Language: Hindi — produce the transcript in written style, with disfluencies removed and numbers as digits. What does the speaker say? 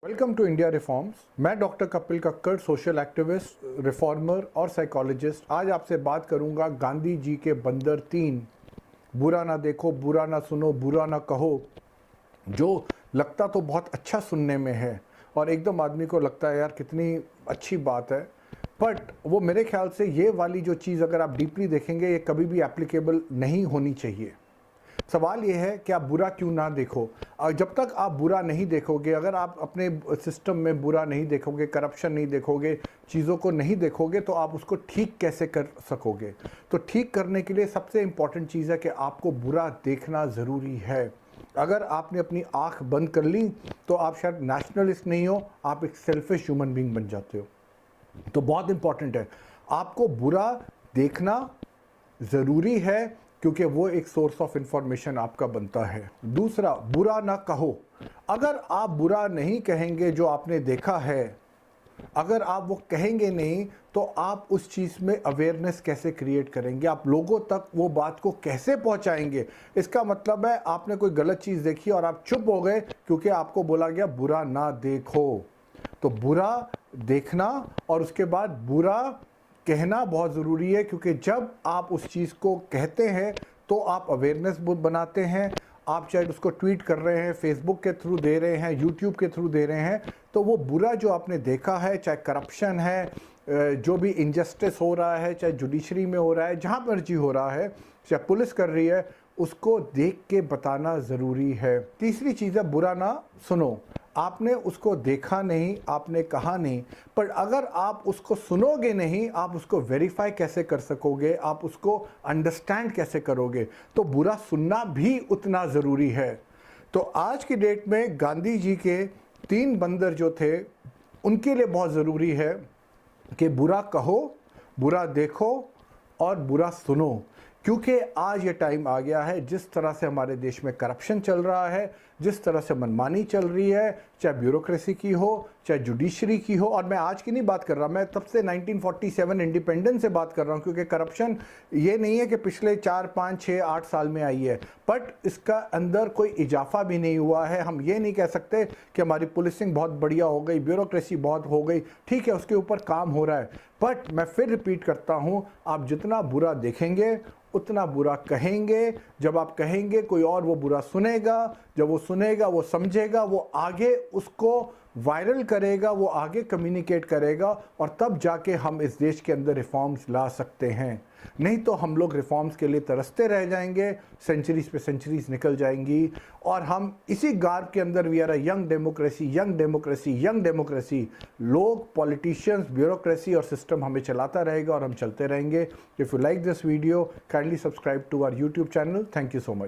Welcome to India reforms. मैं doctor Kapil Kakkar, social activist, reformer और साइकोलॉजिस्ट। आज आपसे बात करूंगा गांधी जी के बंदर 3, बुरा ना देखो, बुरा ना सुनो, बुरा ना कहो, जो लगता तो बहुत अच्छा सुनने में है और एकदम आदमी को लगता है यार कितनी अच्छी बात है, बट वो मेरे ख्याल से ये वाली जो चीज़ अगर आप डीपली देखेंगे ये कभी भी एप्लीकेबल नहीं होनी चाहिए। सवाल ये है कि आप बुरा क्यों ना देखो। और जब तक आप बुरा नहीं देखोगे, अगर आप अपने सिस्टम में बुरा नहीं देखोगे, करप्शन नहीं देखोगे, चीज़ों को नहीं देखोगे, तो आप उसको ठीक कैसे कर सकोगे। तो ठीक करने के लिए सबसे इम्पॉर्टेंट चीज़ है कि आपको बुरा देखना ज़रूरी है। अगर आपने अपनी आँख बंद कर ली तो आप शायद नेशनलिस्ट नहीं हो, आप एक सेल्फिश ह्यूमन बीइंग बन जाते हो। तो बहुत इंपॉर्टेंट है, आपको बुरा देखना ज़रूरी है क्योंकि वो एक सोर्स ऑफ इंफॉर्मेशन आपका बनता है। दूसरा, बुरा ना कहो। अगर आप बुरा नहीं कहेंगे जो आपने देखा है, अगर आप वो कहेंगे नहीं तो आप उस चीज़ में अवेयरनेस कैसे क्रिएट करेंगे, आप लोगों तक वो बात को कैसे पहुंचाएंगे। इसका मतलब है आपने कोई गलत चीज़ देखी और आप चुप हो गए क्योंकि आपको बोला गया बुरा ना देखो। तो बुरा देखना और उसके बाद बुरा कहना बहुत ज़रूरी है, क्योंकि जब आप उस चीज़ को कहते हैं तो आप अवेयरनेस बनाते हैं। आप चाहे उसको ट्वीट कर रहे हैं, फेसबुक के थ्रू दे रहे हैं, यूट्यूब के थ्रू दे रहे हैं, तो वो बुरा जो आपने देखा है, चाहे करप्शन है, जो भी इनजस्टिस हो रहा है, चाहे जुडिशरी में हो रहा है, जहाँ मर्जी हो रहा है, चाहे पुलिस कर रही है, उसको देख के बताना ज़रूरी है। तीसरी चीज़ है बुरा ना सुनो। आपने उसको देखा नहीं, आपने कहा नहीं, पर अगर आप उसको सुनोगे नहीं, आप उसको वेरीफाई कैसे कर सकोगे, आप उसको अंडरस्टैंड कैसे करोगे। तो बुरा सुनना भी उतना ज़रूरी है। तो आज की डेट में गांधी जी के 3 बंदर जो थे, उनके लिए बहुत ज़रूरी है कि बुरा कहो, बुरा देखो और बुरा सुनो। क्योंकि आज ये टाइम आ गया है, जिस तरह से हमारे देश में करप्शन चल रहा है, जिस तरह से मनमानी चल रही है, चाहे ब्यूरोक्रेसी की हो, चाहे जुडिशरी की हो, और मैं आज की नहीं बात कर रहा, मैं तब से 1947 इंडिपेंडेंस से बात कर रहा हूँ, क्योंकि करप्शन ये नहीं है कि पिछले 4, 5, 6, 8 साल में आई है, बट इसका अंदर कोई इजाफा भी नहीं हुआ है। हम ये नहीं कह सकते कि हमारी पुलिसिंग बहुत बढ़िया हो गई, ब्यूरोक्रेसी बहुत हो गई, ठीक है, उसके ऊपर काम हो रहा है, बट मैं फिर रिपीट करता हूँ, आप जितना बुरा देखेंगे उतना बुरा कहेंगे। जब आप कहेंगे कोई और वो बुरा सुनेगा, जब वो सुनेगा वो समझेगा, वो आगे उसको वायरल करेगा, वो आगे कम्युनिकेट करेगा, और तब जाके हम इस देश के अंदर रिफॉर्म्स ला सकते हैं। नहीं तो हम लोग रिफॉर्म्स के लिए तरसते रह जाएंगे, सेंचुरीज पे सेंचुरीज निकल जाएंगी, और हम इसी गार्ब के अंदर we are a young democracy, young democracy, young democracy. लोग, पॉलिटिशियंस, ब्यूरोक्रेसी और सिस्टम हमें चलाता रहेगा और हम चलते रहेंगे। If you like this video, kindly subscribe to our YouTube channel. Thank you so much.